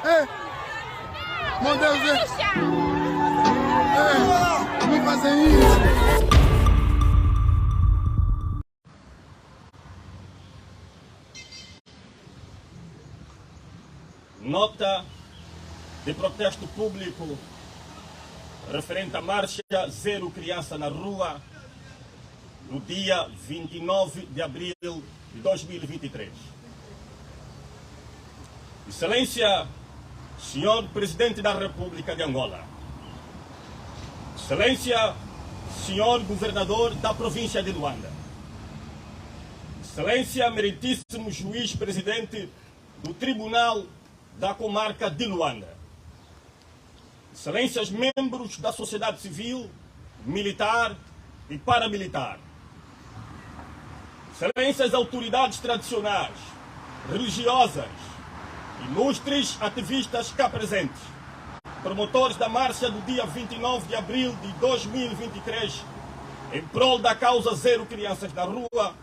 Meu Deus, não fazem isso. Nota de protesto público referente à marcha Zero Criança na Rua, no dia 29 de abril de 2023. Excelência, Senhor Presidente da República de Angola. Excelência, Senhor Governador da Província de Luanda. Excelência, Meritíssimo Juiz Presidente do Tribunal da Comarca de Luanda. Excelências, membros da sociedade civil, militar e paramilitar. Excelências, autoridades tradicionais, religiosas, ilustres ativistas cá presentes, promotores da marcha do dia 29 de abril de 2023, em prol da causa Zero Crianças na Rua,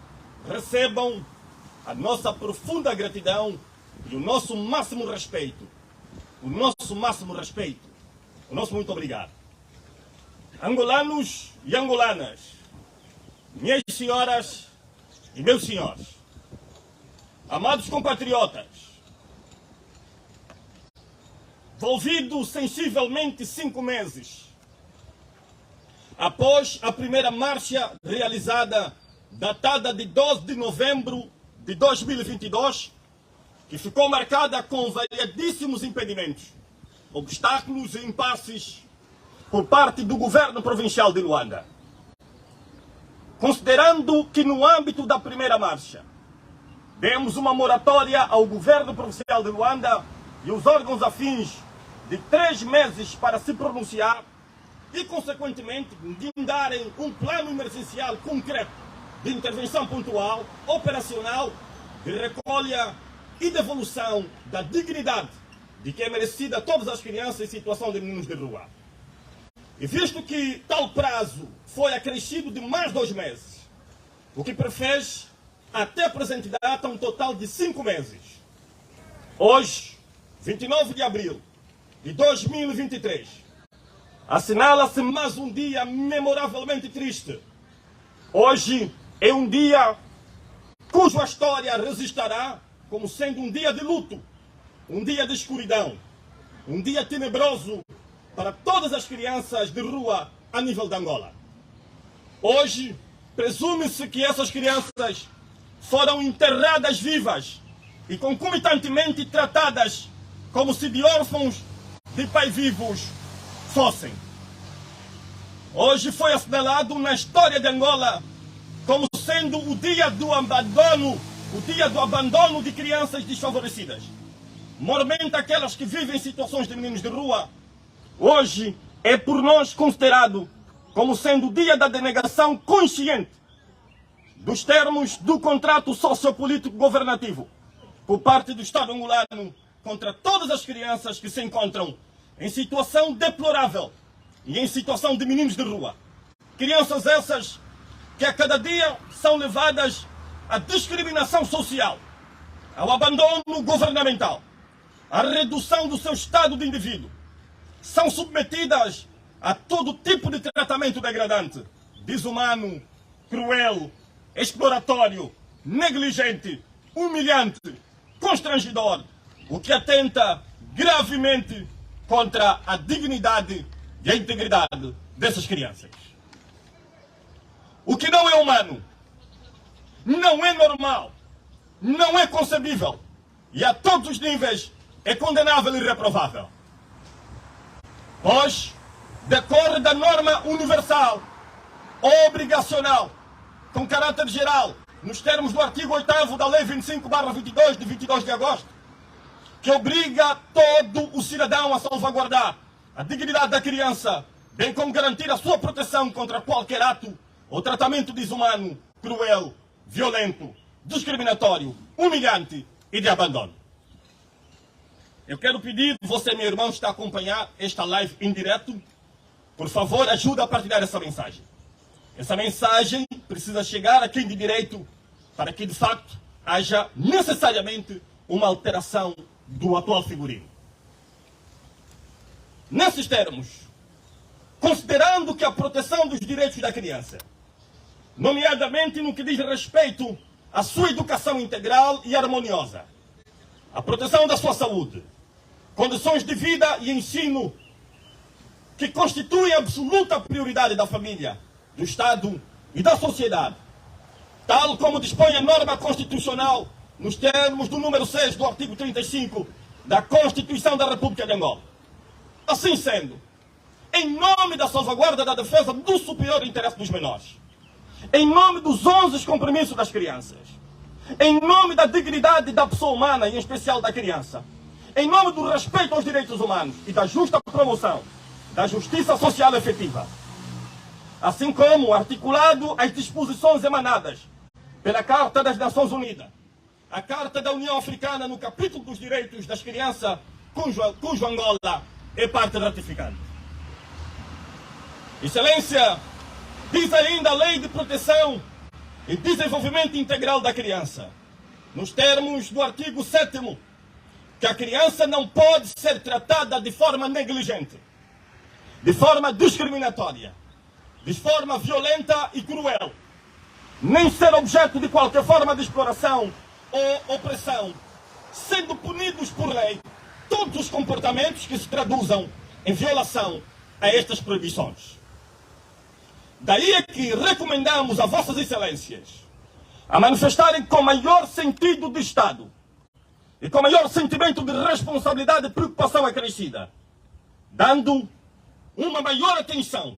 recebam a nossa profunda gratidão e o nosso máximo respeito. O nosso máximo respeito. O nosso muito obrigado. Angolanos e angolanas, minhas senhoras e meus senhores, amados compatriotas, volvido sensivelmente 5 meses após a primeira marcha realizada, datada de 12 de novembro de 2022, que ficou marcada com variadíssimos impedimentos, obstáculos e impasses por parte do governo provincial de Luanda. Considerando que no âmbito da primeira marcha demos uma moratória ao governo provincial de Luanda e os órgãos afins de 3 meses para se pronunciar e, consequentemente, de darem um plano emergencial concreto de intervenção pontual, operacional, de recolha e devolução da dignidade de que é merecida a todas as crianças em situação de meninos de rua. E visto que tal prazo foi acrescido de mais 2 meses, o que prefez até a presente data um total de 5 meses. Hoje, 29 de abril de 2023, assinala-se mais um dia memoravelmente triste. Hoje é um dia cuja história resistirá como sendo um dia de luto, um dia de escuridão, um dia tenebroso para todas as crianças de rua a nível de Angola. Hoje, presume-se que essas crianças foram enterradas vivas e concomitantemente tratadas como se de órfãos de pais vivos fossem. Hoje foi assinalado na história de Angola como sendo o dia do abandono de crianças desfavorecidas. Mormente aquelas que vivem em situações de meninos de rua, hoje é por nós considerado como sendo o dia da denegação consciente dos termos do contrato sociopolítico governativo por parte do Estado angolano contra todas as crianças que se encontram em situação deplorável e em situação de meninos de rua. Crianças essas que a cada dia são levadas à discriminação social, ao abandono governamental, à redução do seu estado de indivíduo. São submetidas a todo tipo de tratamento degradante, desumano, cruel, exploratório, negligente, humilhante, constrangedor, o que atenta gravemente contra a dignidade e a integridade dessas crianças. O que não é humano, não é normal, não é concebível e a todos os níveis é condenável e reprovável. Pois decorre da norma universal, obrigacional, com caráter geral, nos termos do artigo 8º da Lei 25/22, de 22 de agosto, que obriga todo o cidadão a salvaguardar a dignidade da criança, bem como garantir a sua proteção contra qualquer ato ou tratamento desumano, cruel, violento, discriminatório, humilhante e de abandono. Eu quero pedir, você, meu irmão, que está a acompanhar esta live em direto, por favor, ajude a partilhar essa mensagem. Essa mensagem precisa chegar a quem de direito para que, de facto, haja necessariamente uma alteração do atual figurino. Nesses termos, considerando que a proteção dos direitos da criança, nomeadamente no que diz respeito à sua educação integral e harmoniosa, a proteção da sua saúde, condições de vida e ensino que constituem a absoluta prioridade da família, do Estado e da sociedade, tal como dispõe a norma constitucional nos termos do número 6 do artigo 35 da Constituição da República de Angola. Assim sendo, em nome da salvaguarda da defesa do superior interesse dos menores, em nome dos 11 compromissos das crianças, em nome da dignidade da pessoa humana, e em especial da criança, em nome do respeito aos direitos humanos e da justa promoção da justiça social efetiva, assim como articulado as disposições emanadas pela Carta das Nações Unidas, a Carta da União Africana no capítulo dos direitos das crianças, cujo Angola é parte ratificante. Excelência, diz ainda a Lei de Proteção e Desenvolvimento Integral da Criança, nos termos do artigo 7º, que a criança não pode ser tratada de forma negligente, de forma discriminatória, de forma violenta e cruel, nem ser objeto de qualquer forma de exploração ou opressão, sendo punidos por lei todos os comportamentos que se traduzam em violação a estas proibições. Daí é que recomendamos a Vossas Excelências a manifestarem com maior sentido de Estado e com maior sentimento de responsabilidade e preocupação acrescida, dando uma maior atenção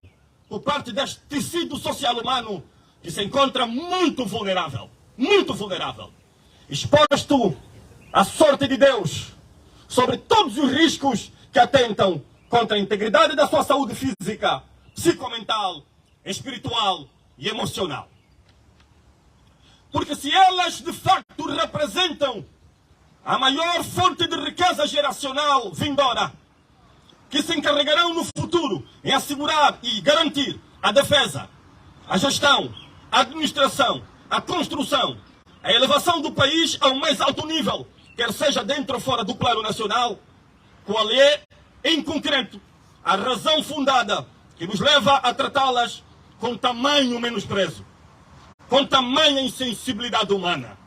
por parte deste tecido social humano que se encontra muito vulnerável, exposto à sorte de Deus, sobre todos os riscos que atentam contra a integridade da sua saúde física, psicomental, espiritual e emocional. Porque se elas de facto representam a maior fonte de riqueza geracional vindoura, que se encarregarão no futuro em assegurar e garantir a defesa, a gestão, a administração, a construção, a elevação do país ao mais alto nível, quer seja dentro ou fora do plano nacional, qual é, em concreto, a razão fundada que nos leva a tratá-las com tamanho menosprezo, com tamanha insensibilidade humana.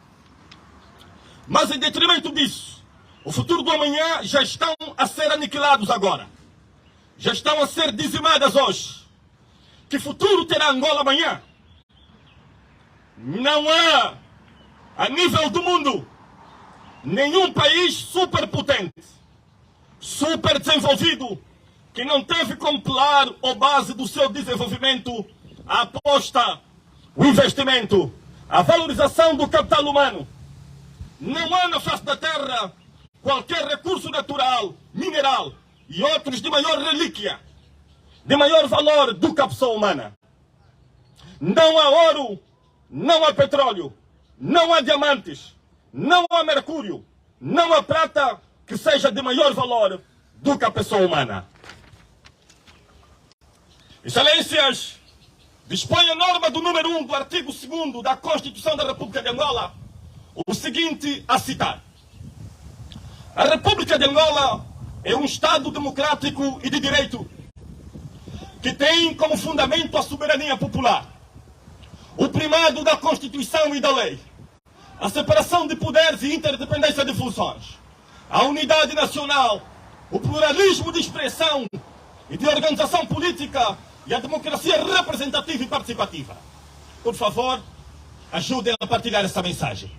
Mas em detrimento disso, o futuro do amanhã já estão a ser aniquilados agora. Já estão a ser dizimadas hoje. Que futuro terá Angola amanhã? Não há, a nível do mundo, nenhum país superpotente, super desenvolvido, que não teve como pilar ou base do seu desenvolvimento a aposta, o investimento, a valorização do capital humano. Não há na face da terra qualquer recurso natural, mineral e outros de maior relíquia, de maior valor do que a pessoa humana. Não há ouro, não há petróleo, não há diamantes, não há mercúrio, não há prata que seja de maior valor do que a pessoa humana. Excelências, dispõe a norma do número 1 do artigo 2º da Constituição da República de Angola o seguinte a citar: a República de Angola é um Estado democrático e de direito que tem como fundamento a soberania popular, o primado da Constituição e da lei, a separação de poderes e interdependência de funções, a unidade nacional, o pluralismo de expressão e de organização política e a democracia representativa e participativa. Por favor, ajudem a partilhar essa mensagem.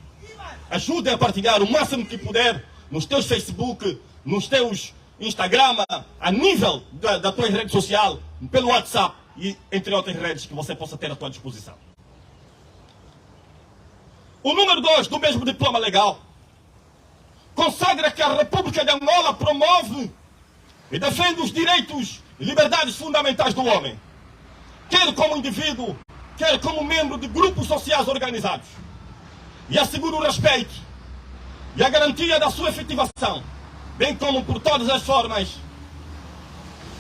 Ajudem a partilhar o máximo que puder nos teus Facebook, nos teus Instagram, a nível da tua rede social, pelo WhatsApp e entre outras redes que você possa ter à tua disposição. O número 2 do mesmo diploma legal consagra que a República de Angola promove e defende os direitos e liberdades fundamentais do homem, quer como indivíduo, quer como membro de grupos sociais organizados, e assegura o respeito e a garantia da sua efetivação, bem como por todas as formas,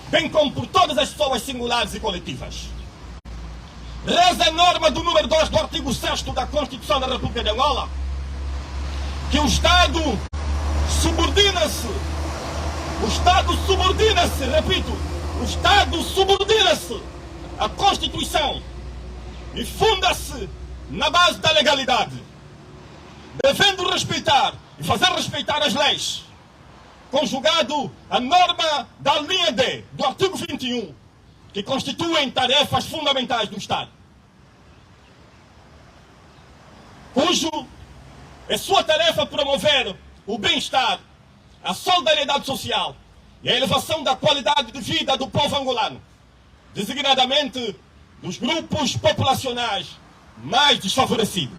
bem como por todas as pessoas singulares e coletivas. Reza a norma do número 2 do artigo 6º da Constituição da República de Angola que o Estado subordina-se, o Estado subordina-se, repito, o Estado subordina-se à Constituição e funda-se na base da legalidade, devendo respeitar e fazer respeitar as leis, conjugado a norma da linha D do artigo 21, que constituem tarefas fundamentais do Estado, cujo é sua tarefa promover o bem-estar, a solidariedade social e a elevação da qualidade de vida do povo angolano, designadamente dos grupos populacionais mais desfavorecidos.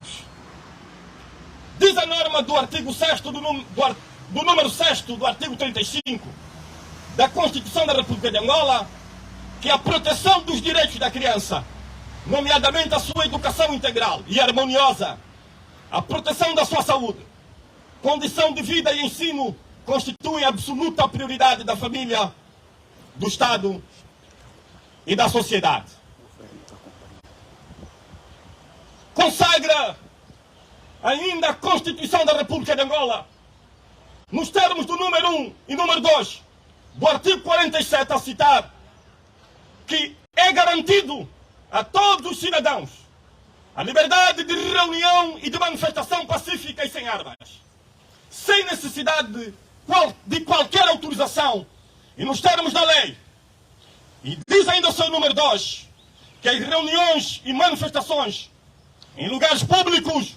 Diz a norma do artigo 6º do número 6º do artigo 35 da Constituição da República de Angola que a proteção dos direitos da criança, nomeadamente a sua educação integral e harmoniosa, a proteção da sua saúde, condição de vida e ensino constituem absoluta prioridade da família, do Estado e da sociedade. Consagra ainda a Constituição da República de Angola, nos termos do número 1 e número 2 do artigo 47 a citar, que é garantido a todos os cidadãos a liberdade de reunião e de manifestação pacífica e sem armas, sem necessidade de qualquer autorização e nos termos da lei. E diz ainda o seu número 2 que as reuniões e manifestações em lugares públicos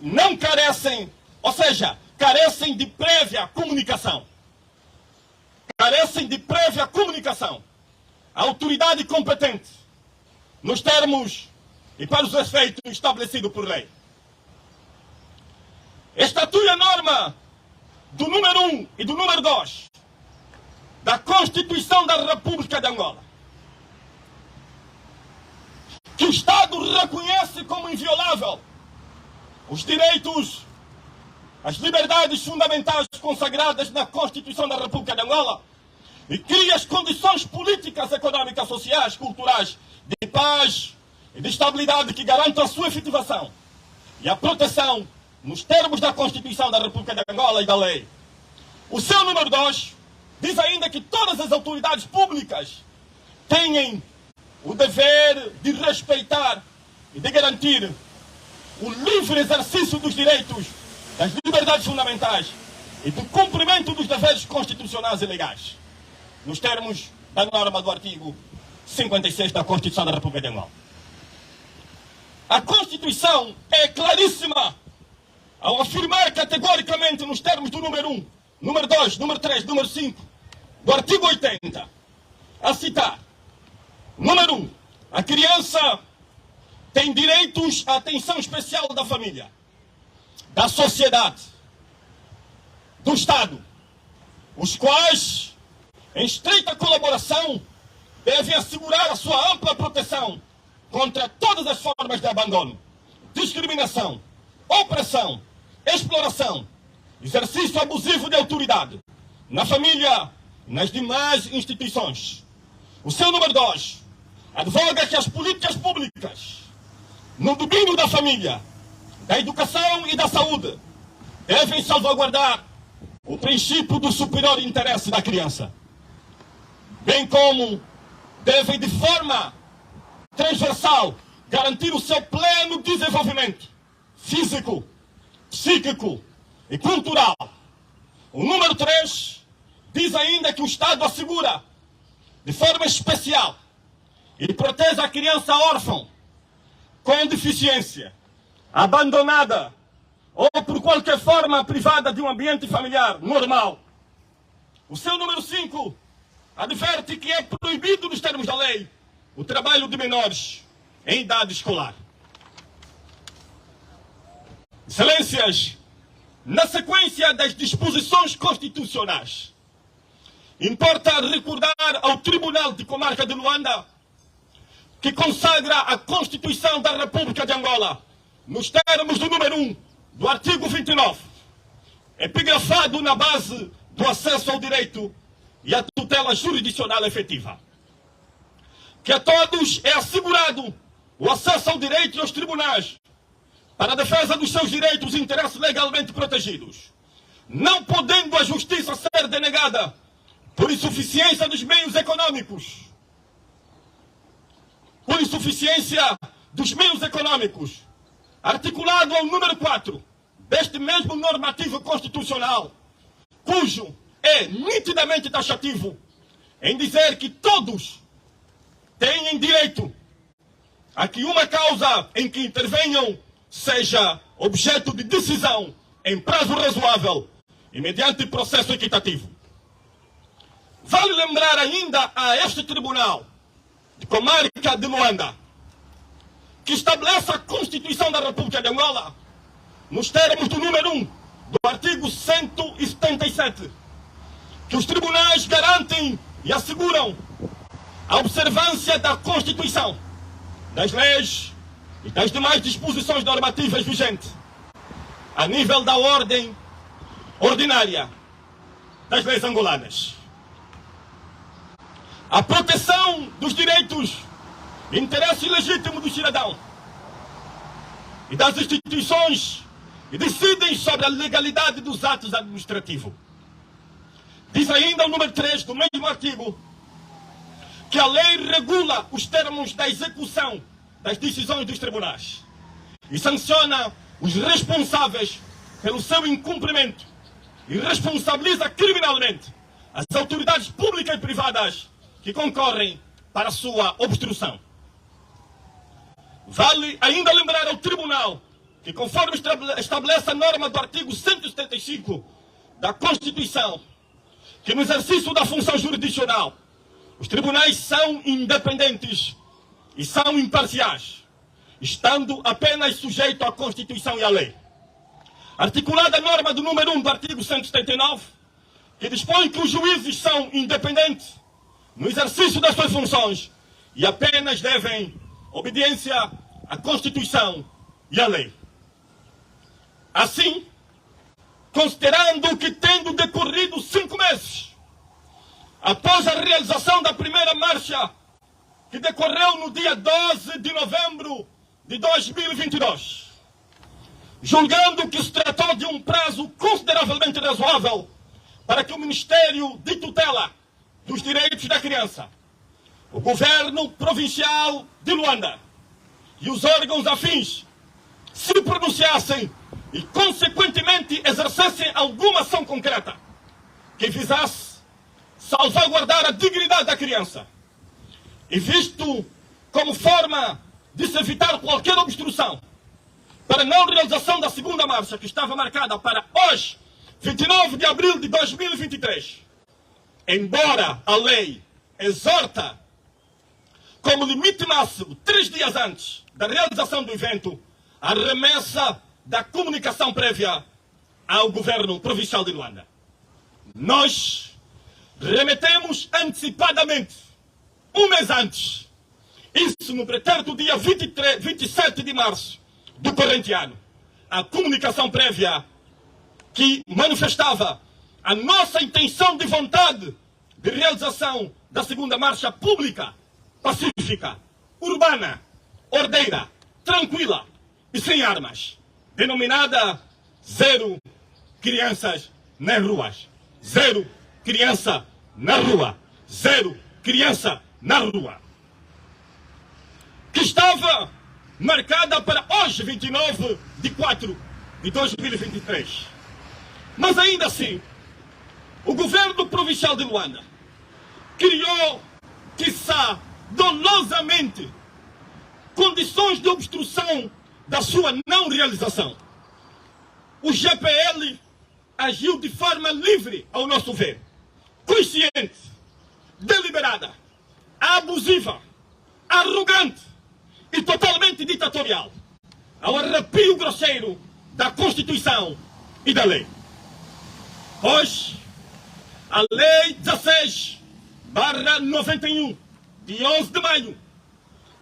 não carecem, ou seja, carecem de prévia comunicação. Carecem de prévia comunicação à autoridade competente, nos termos e para os efeitos estabelecidos por lei. Estatui a norma do número 1 e do número 2 da Constituição da República de Angola, que o Estado reconhece como inviolável os direitos, as liberdades fundamentais consagradas na Constituição da República de Angola e cria as condições políticas, econômicas, sociais, culturais, de paz e de estabilidade que garantam a sua efetivação e a proteção nos termos da Constituição da República de Angola e da lei. O seu número 2 diz ainda que todas as autoridades públicas têm o dever de respeitar e de garantir o livre exercício dos direitos, das liberdades fundamentais e do cumprimento dos deveres constitucionais e legais, nos termos da norma do artigo 56 da Constituição da República de Angola. A Constituição é claríssima ao afirmar categoricamente nos termos do número 1, número 2, número 3, número 5, do artigo 80, a citar, número 1, a criança tem direitos à atenção especial da família, da sociedade, do Estado, os quais, em estreita colaboração, devem assegurar a sua ampla proteção contra todas as formas de abandono, discriminação, opressão, exploração, exercício abusivo de autoridade, na família e nas demais instituições. O seu número 2 advoga que as políticas públicas no domínio da família, da educação e da saúde devem salvaguardar o princípio do superior interesse da criança, bem como devem de forma transversal garantir o seu pleno desenvolvimento físico, psíquico e cultural. O número 3 diz ainda que o Estado assegura de forma especial e protege a criança órfã com deficiência, abandonada ou por qualquer forma privada de um ambiente familiar normal. O seu número 5 adverte que é proibido, nos termos da lei, o trabalho de menores em idade escolar. Excelências, na sequência das disposições constitucionais, importa recordar ao Tribunal de Comarca de Luanda que consagra a Constituição da República de Angola, nos termos do número 1 do artigo 29, epigrafado na base do acesso ao direito e à tutela jurisdicional efetiva. Que a todos é assegurado o acesso ao direito e aos tribunais para a defesa dos seus direitos e interesses legalmente protegidos, não podendo a justiça por insuficiência dos meios econômicos. Por insuficiência dos meios econômicos, articulado ao número 4 deste mesmo normativo constitucional, cujo é nitidamente taxativo em dizer que todos têm direito a que uma causa em que intervenham seja objeto de decisão em prazo razoável e mediante processo equitativo. Vale lembrar ainda a este Tribunal de Comarca de Luanda, que estabelece a Constituição da República de Angola, nos termos do número 1 do artigo 177, que os tribunais garantem e asseguram a observância da Constituição, das leis e das demais disposições normativas vigentes, a nível da ordem ordinária das leis angolanas. A proteção dos direitos e interesses legítimos do cidadão e das instituições que decidem sobre a legalidade dos atos administrativos. Diz ainda o número 3 do mesmo artigo que a lei regula os termos da execução das decisões dos tribunais e sanciona os responsáveis pelo seu incumprimento e responsabiliza criminalmente as autoridades públicas e privadas que concorrem para a sua obstrução. Vale ainda lembrar ao Tribunal que, conforme estabelece a norma do artigo 175 da Constituição, que no exercício da função jurisdicional, os tribunais são independentes e são imparciais, estando apenas sujeitos à Constituição e à lei. Articulada a norma do número 1 do artigo 179, que dispõe que os juízes são independentes no exercício das suas funções e apenas devem obediência à Constituição e à lei. Assim, considerando que, tendo decorrido 5 meses após a realização da primeira marcha, que decorreu no dia 12 de novembro de 2022, julgando que se tratou de um prazo consideravelmente razoável para que o Ministério de Tutela dos Direitos da Criança, o Governo Provincial de Luanda e os órgãos afins se pronunciassem e, consequentemente, exercessem alguma ação concreta que visasse salvaguardar a dignidade da criança, e visto como forma de se evitar qualquer obstrução para a não realização da segunda marcha, que estava marcada para hoje, 29 de abril de 2023, embora a lei exorta como limite máximo 3 dias antes da realização do evento a remessa da comunicação prévia ao Governo Provincial de Luanda, nós remetemos antecipadamente, um mês antes, isso no pretérito dia 27 de março do corrente ano, a comunicação prévia que manifestava a nossa intenção de vontade de realização da segunda marcha pública, pacífica, urbana, ordeira, tranquila e sem armas, denominada Zero Crianças nas Ruas. Zero criança na rua. Zero criança na rua. Que estava marcada para hoje, 29 de 4 de 2023. Mas ainda assim, o Governo Provincial de Luanda criou, quiçá dolosamente, condições de obstrução da sua não realização. O GPL agiu de forma livre, ao nosso ver, consciente, deliberada, abusiva, arrogante e totalmente ditatorial, ao arrepio grosseiro da Constituição e da lei. Hoje, a Lei 16/91, de 11 de maio,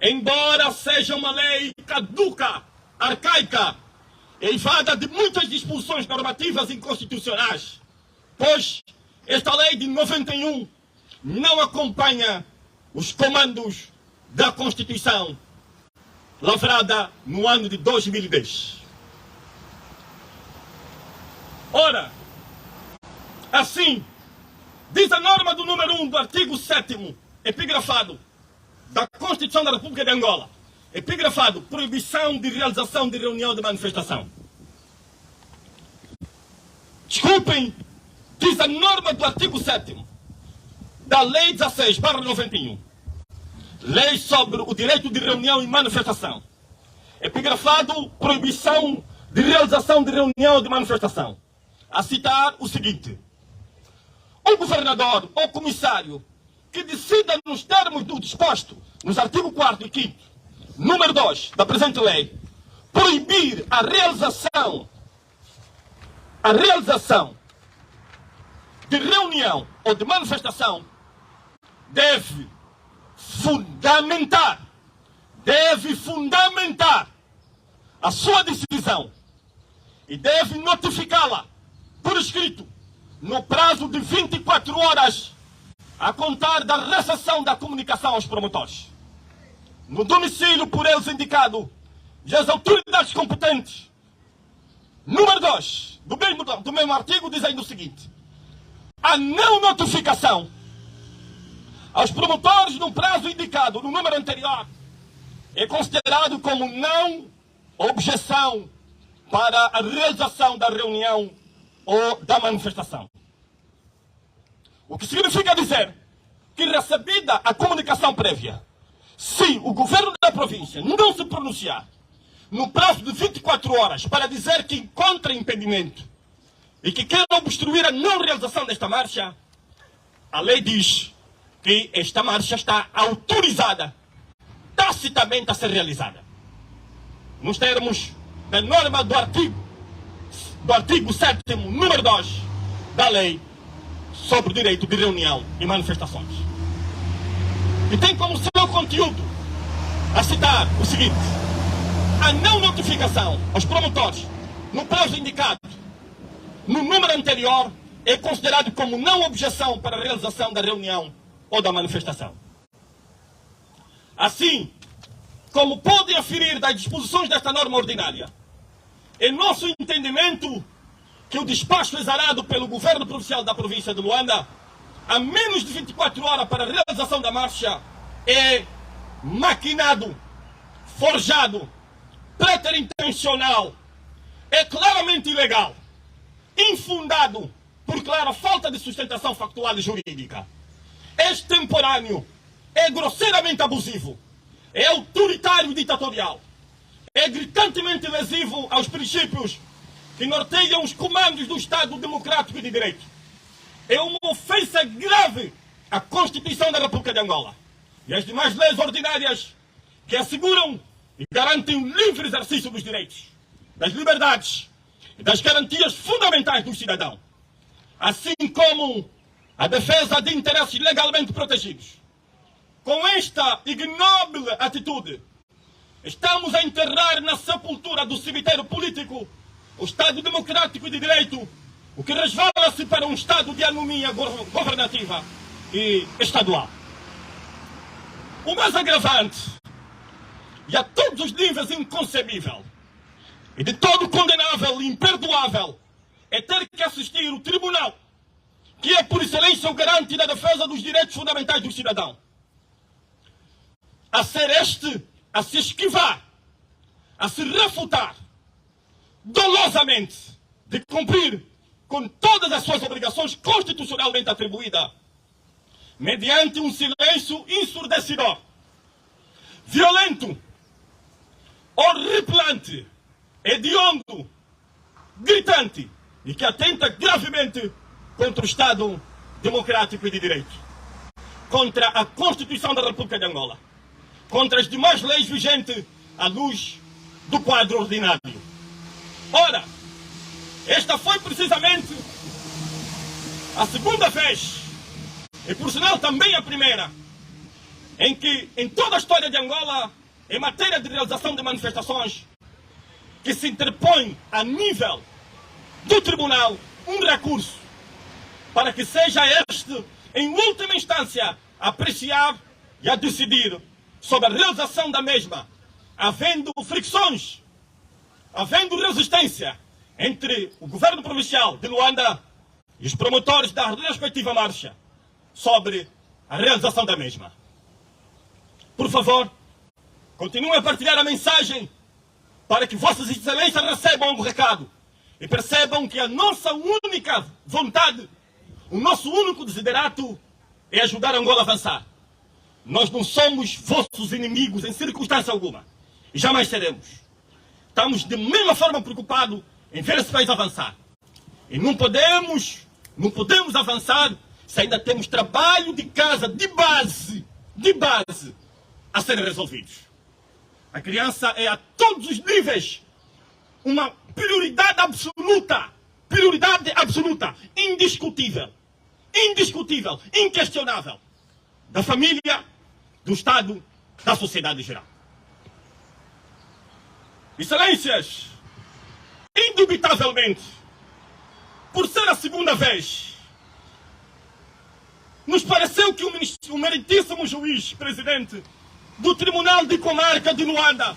embora seja uma lei caduca, arcaica, eivada de muitas disposições normativas inconstitucionais, pois esta lei de 91 não acompanha os comandos da Constituição lavrada no ano de 2010. Ora, assim, Diz a norma do número 1 do artigo 7º, epigrafado, da Constituição da República de Angola. Epigrafado, proibição de realização de reunião de manifestação. Desculpem, diz a norma do artigo 7º da Lei 16/91. Lei sobre o direito de reunião e manifestação. Epigrafado, proibição de realização de reunião de manifestação. A citar o seguinte: o governador ou comissário que decida nos termos do disposto nos artigos 4º e 5º, número 2 da presente lei, proibir a realização de reunião ou de manifestação, deve fundamentar a sua decisão e deve notificá-la por escrito no prazo de 24 horas a contar da recepção da comunicação aos promotores, no domicílio por eles indicado e as autoridades competentes. Número 2 do mesmo artigo, dizendo o seguinte: a não notificação aos promotores no prazo indicado no número anterior é considerado como não objeção para a realização da reunião ou da manifestação. O que significa dizer que, recebida a comunicação prévia, se o governo da província não se pronunciar no prazo de 24 horas para dizer que encontra impedimento e que quer obstruir a não realização desta marcha, a lei diz que esta marcha está autorizada tacitamente a ser realizada, nos termos da norma do artigo 7º, número 2 da lei sobre o direito de reunião e manifestações. E tem como seu conteúdo a citar o seguinte: a não notificação aos promotores no prazo indicado no número anterior é considerado como não objeção para a realização da reunião ou da manifestação. Assim, como podem aferir das disposições desta norma ordinária, é nosso entendimento que o despacho exarado pelo governo provincial da província de Luanda, a menos de 24 horas para a realização da marcha, é maquinado, forjado, preterintencional, é claramente ilegal, infundado por clara falta de sustentação factual e jurídica, extemporâneo, é grosseiramente abusivo, é autoritário e ditatorial, é gritantemente lesivo aos princípios que norteiam os comandos do Estado democrático e de direito. É uma ofensa grave à Constituição da República de Angola e às demais leis ordinárias que asseguram e garantem o livre exercício dos direitos, das liberdades e das garantias fundamentais do cidadão, assim como a defesa de interesses legalmente protegidos. Com esta ignóbil atitude, estamos a enterrar na sepultura do cemitério político o Estado democrático e de direito, o que resvala-se para um estado de anomia governativa e estadual. O mais agravante, e a todos os níveis inconcebível, e de todo condenável e imperdoável, é ter que assistir o tribunal, que é por excelência o garante da defesa dos direitos fundamentais do cidadão, a ser a se esquivar, a se refutar dolosamente de cumprir com todas as suas obrigações constitucionalmente atribuídas, mediante um silêncio ensurdecedor, violento, horripilante, hediondo, gritante e que atenta gravemente contra o Estado democrático e de direito, contra a Constituição da República de Angola, contra as demais leis vigentes à luz do quadro ordinário. Ora, esta foi precisamente a segunda vez, e por sinal também a primeira, em que em toda a história de Angola, em matéria de realização de manifestações, que se interpõe a nível do tribunal um recurso para que seja este, em última instância, a apreciar e a decidir sobre a realização da mesma, havendo fricções, havendo resistência entre o governo provincial de Luanda e os promotores da respectiva marcha, sobre a realização da mesma. Por favor, continuem a partilhar a mensagem para que Vossas Excelências recebam o recado e percebam que a nossa única vontade, o nosso único desiderato é ajudar Angola a avançar. Nós não somos vossos inimigos em circunstância alguma e jamais seremos. Estamos de mesma forma preocupados em ver esse país avançar. E não podemos avançar se ainda temos trabalho de casa, de base, a serem resolvidos. A criança é a todos os níveis uma prioridade absoluta, indiscutível, inquestionável, da família, do Estado, da sociedade em geral. Excelências, indubitavelmente, por ser a segunda vez, nos pareceu que o meritíssimo juiz presidente do Tribunal de Comarca de Luanda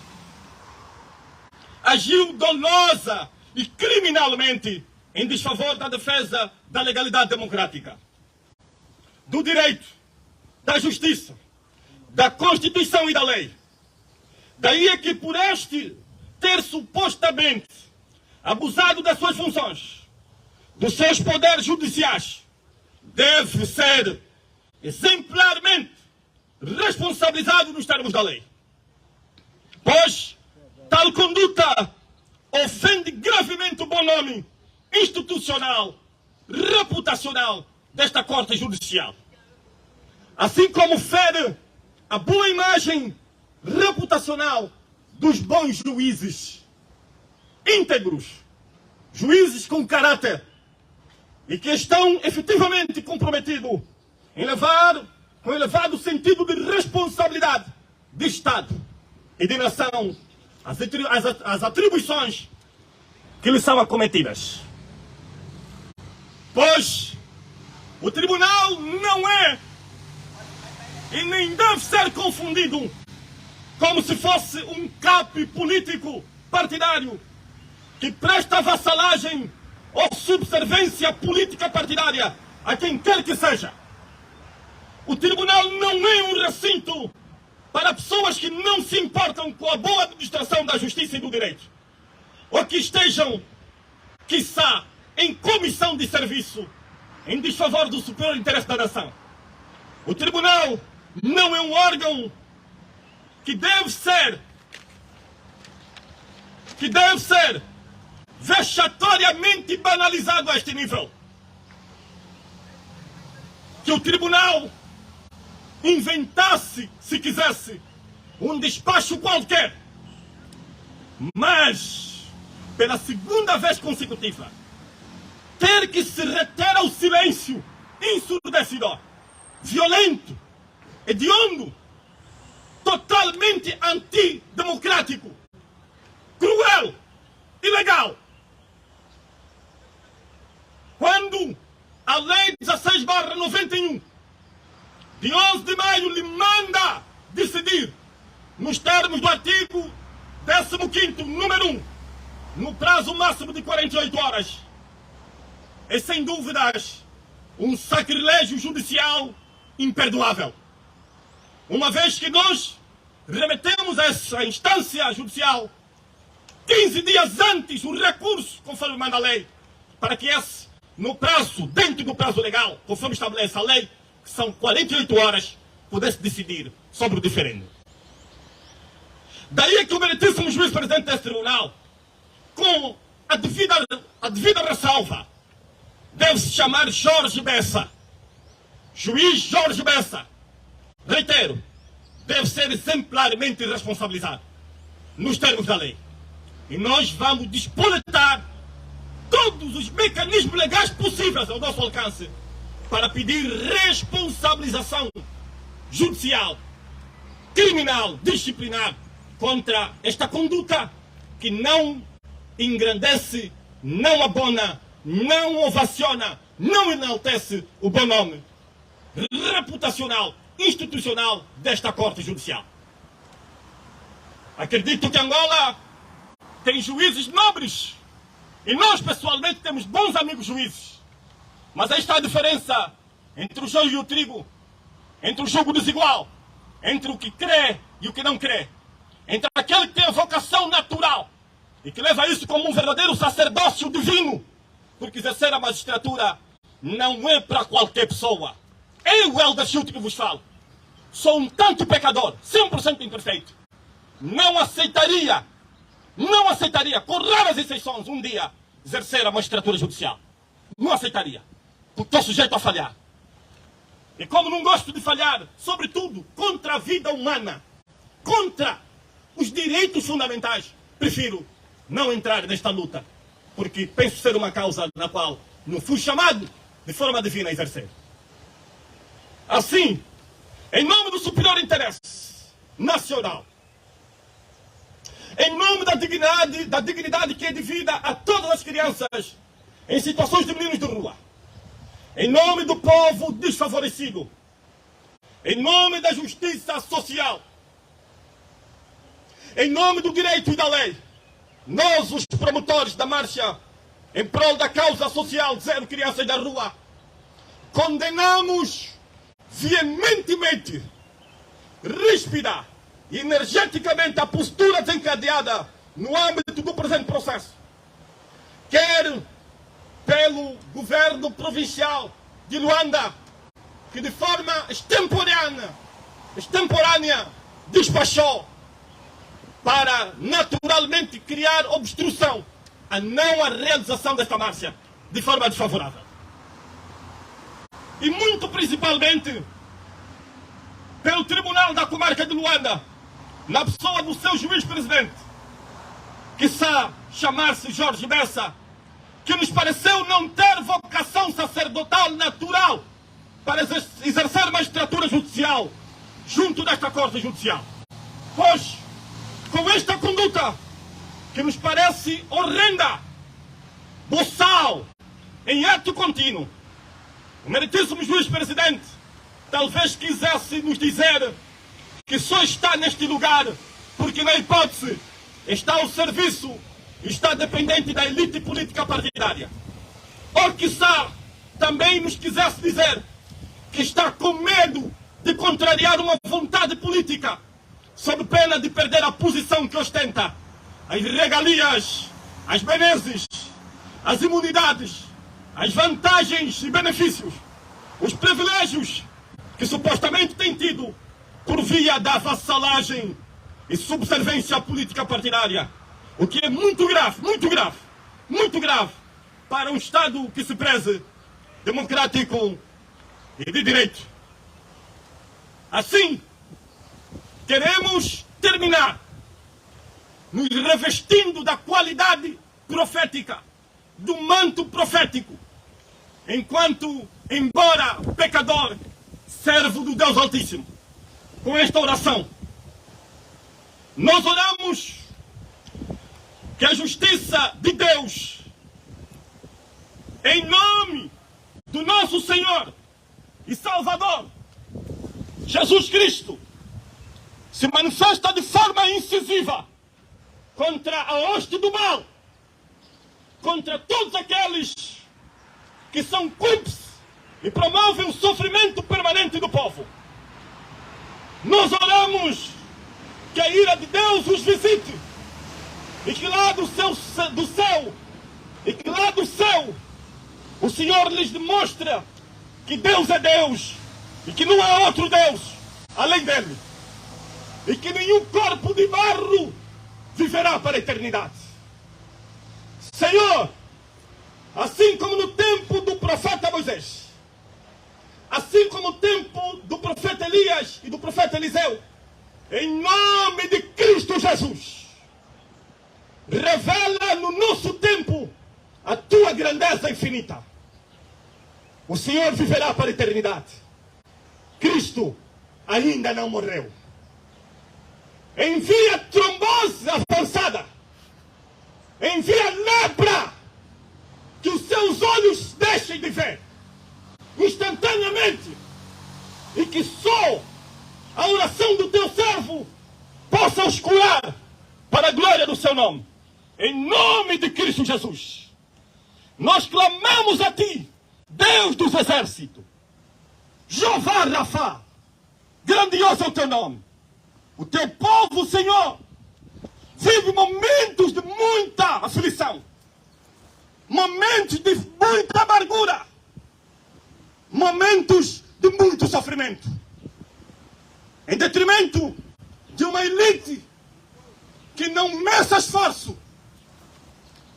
agiu dolosa e criminalmente em desfavor da defesa da legalidade democrática, do direito, da justiça, da Constituição e da lei. Daí é que por este ter supostamente abusado das suas funções, dos seus poderes judiciais, deve ser exemplarmente responsabilizado nos termos da lei. Pois tal conduta ofende gravemente o bom nome institucional, reputacional desta Corte Judicial. Assim como fere a boa imagem reputacional dos bons juízes íntegros, juízes com caráter e que estão efetivamente comprometidos em levar com elevado sentido de responsabilidade de Estado e de nação as atribuições que lhes são acometidas. Pois o tribunal não é e nem deve ser confundido como se fosse um CAP político partidário que presta vassalagem ou subservência política partidária a quem quer que seja. O tribunal não é um recinto para pessoas que não se importam com a boa administração da justiça e do direito, ou que estejam, quiçá, em comissão de serviço em desfavor do superior interesse da nação. O tribunal não é um órgão que deve ser vexatoriamente banalizado a este nível. Que o tribunal inventasse, se quisesse, um despacho qualquer, mas, pela segunda vez consecutiva, ter que se reter ao silêncio ensurdecedor, violento, hediondo, totalmente antidemocrático, cruel, ilegal. Quando a Lei 16/91, de 11 de maio, lhe manda decidir, nos termos do artigo 15º, número 1, no prazo máximo de 48 horas, é sem dúvidas um sacrilégio judicial imperdoável. Uma vez que nós remetemos a essa instância judicial 15 dias antes o recurso, conforme manda a lei, para que esse, no prazo, dentro do prazo legal, conforme estabelece a lei, que são 48 horas, pudesse decidir sobre o diferendo. Daí é que o meritíssimo juiz presidente deste tribunal, com a devida ressalva, deve-se chamar Jorge Bessa. Juiz Jorge Bessa, reitero, deve ser exemplarmente responsabilizado nos termos da lei. E nós vamos despoletar todos os mecanismos legais possíveis ao nosso alcance para pedir responsabilização judicial, criminal, disciplinar contra esta conduta que não engrandece, não abona, não ovaciona, não enaltece o bom nome reputacional, institucional desta Corte Judicial. Acredito que Angola tem juízes nobres e nós pessoalmente temos bons amigos juízes. Mas aí está a diferença entre o joio e o trigo, entre o jogo desigual, entre o que crê e o que não crê, entre aquele que tem a vocação natural e que leva isso como um verdadeiro sacerdócio divino, porque exercer a magistratura não é para qualquer pessoa. Eu, Helder Schulte, que vos falo, sou um tanto pecador, 100% imperfeito. Não aceitaria, com raras exceções, um dia exercer a magistratura judicial. Não aceitaria, porque estou sujeito a falhar. E como não gosto de falhar, sobretudo contra a vida humana, contra os direitos fundamentais, prefiro não entrar nesta luta, porque penso ser uma causa na qual não fui chamado de forma divina a exercer. Assim, em nome do superior interesse nacional, em nome da dignidade que é devida a todas as crianças em situações de meninos de rua, em nome do povo desfavorecido, em nome da justiça social, em nome do direito e da lei, nós, os promotores da marcha em prol da causa social de Zero Crianças da Rua, condenamos veementemente, ríspida e energeticamente a postura desencadeada no âmbito do presente processo, quer pelo governo provincial de Luanda, que de forma extemporânea despachou para naturalmente criar obstrução a não a realização desta marcha de forma desfavorável. E muito principalmente pelo Tribunal da Comarca de Luanda, na pessoa do seu juiz-presidente, que sabe chamar-se Jorge Bessa, que nos pareceu não ter vocação sacerdotal natural para exercer magistratura judicial junto desta Corte Judicial. Pois, com esta conduta, que nos parece horrenda, boçal, em ato contínuo, o meritíssimo juiz-presidente talvez quisesse nos dizer que só está neste lugar porque, na hipótese, está ao serviço e está dependente da elite política partidária. Ou, quiçá, também nos quisesse dizer que está com medo de contrariar uma vontade política, sob pena de perder a posição que ostenta, as regalias, as benesses, as imunidades, as vantagens e benefícios, os privilégios que supostamente tem tido por via da vassalagem e subservência política partidária, o que é muito grave, muito grave, muito grave para um Estado que se preze democrático e de direito. Assim, queremos terminar nos revestindo da qualidade profética, do manto profético, enquanto, embora pecador, servo do Deus Altíssimo. Com esta oração, nós oramos que a justiça de Deus, em nome do nosso Senhor e Salvador, Jesus Cristo, se manifesta de forma incisiva contra a hoste do mal, contra todos aqueles que são cúmplices e promovem o sofrimento permanente do povo. Nós oramos que a ira de Deus os visite e que lá do céu o Senhor lhes demonstra que Deus é Deus e que não há outro Deus além dele, e que nenhum corpo de barro viverá para a eternidade. Senhor, assim como no tempo do profeta Moisés, assim como no tempo do profeta Elias e do profeta Eliseu, em nome de Cristo Jesus, revela no nosso tempo a tua grandeza infinita. O Senhor viverá para a eternidade. Cristo ainda não morreu. Envia trombose avançada, envia lepra, que os seus olhos deixem de ver instantaneamente, e que só a oração do teu servo possa os curar para a glória do seu nome. Em nome de Cristo Jesus, nós clamamos a ti, Deus dos exércitos, Jeová Rafa, grandioso é o teu nome. O teu povo, Senhor, vive momentos de muita aflição, momentos de muita amargura, momentos de muito sofrimento, em detrimento de uma elite que não meça esforço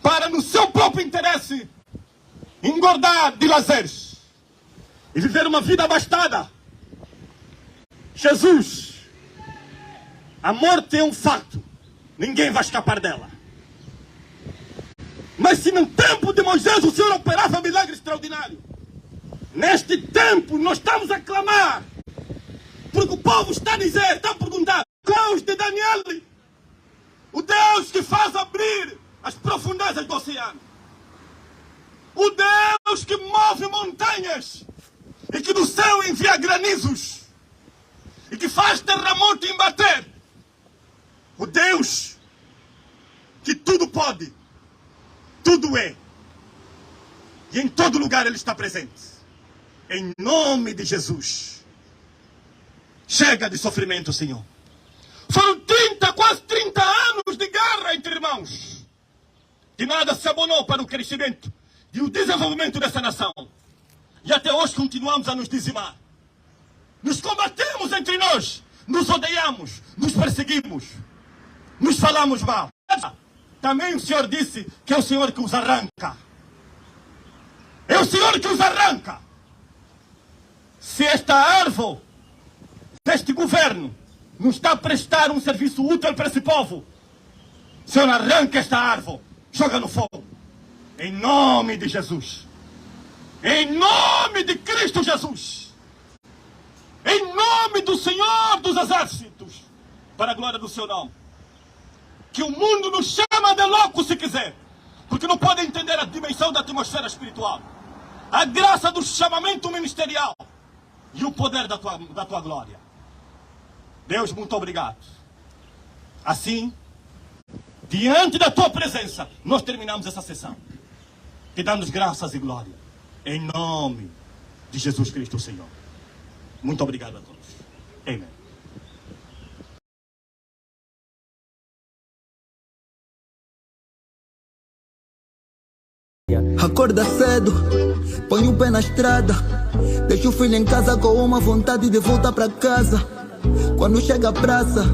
para, no seu próprio interesse, engordar de lazeres e viver uma vida abastada. Jesus, a morte é um fato, ninguém vai escapar dela. Mas se no tempo de Moisés o Senhor operava milagre extraordinário, neste tempo nós estamos a clamar, porque o povo está a dizer, está a perguntar, Deus de Daniel, o Deus que faz abrir as profundezas do oceano, o Deus que move montanhas e que do céu envia granizos e que faz terremoto embater, o Deus que tudo pode, tudo é, e em todo lugar Ele está presente. Em nome de Jesus, chega de sofrimento, Senhor. Foram 30, quase 30 anos de guerra entre irmãos, que nada se abonou para o crescimento e o desenvolvimento dessa nação. E até hoje continuamos a nos dizimar. Nos combatemos entre nós, nos odiamos, nos perseguimos, nos falamos mal. Também o Senhor disse que é o Senhor que os arranca. É o Senhor que os arranca. Se esta árvore deste governo não está a prestar um serviço útil para esse povo, o Senhor arranca esta árvore, joga no fogo. Em nome de Jesus. Em nome de Cristo Jesus. Em nome do Senhor dos Exércitos. Para a glória do seu nome. Que o mundo nos chama de louco se quiser, porque não pode entender a dimensão da atmosfera espiritual, a graça do chamamento ministerial e o poder da tua glória. Deus, muito obrigado. Assim, diante da tua presença, nós terminamos essa sessão, te damos graças e glória, em nome de Jesus Cristo, Senhor. Muito obrigado a todos. Amém. Acorda cedo, põe o pé na estrada, deixa o filho em casa com uma vontade de voltar pra casa. Quando chega a praça,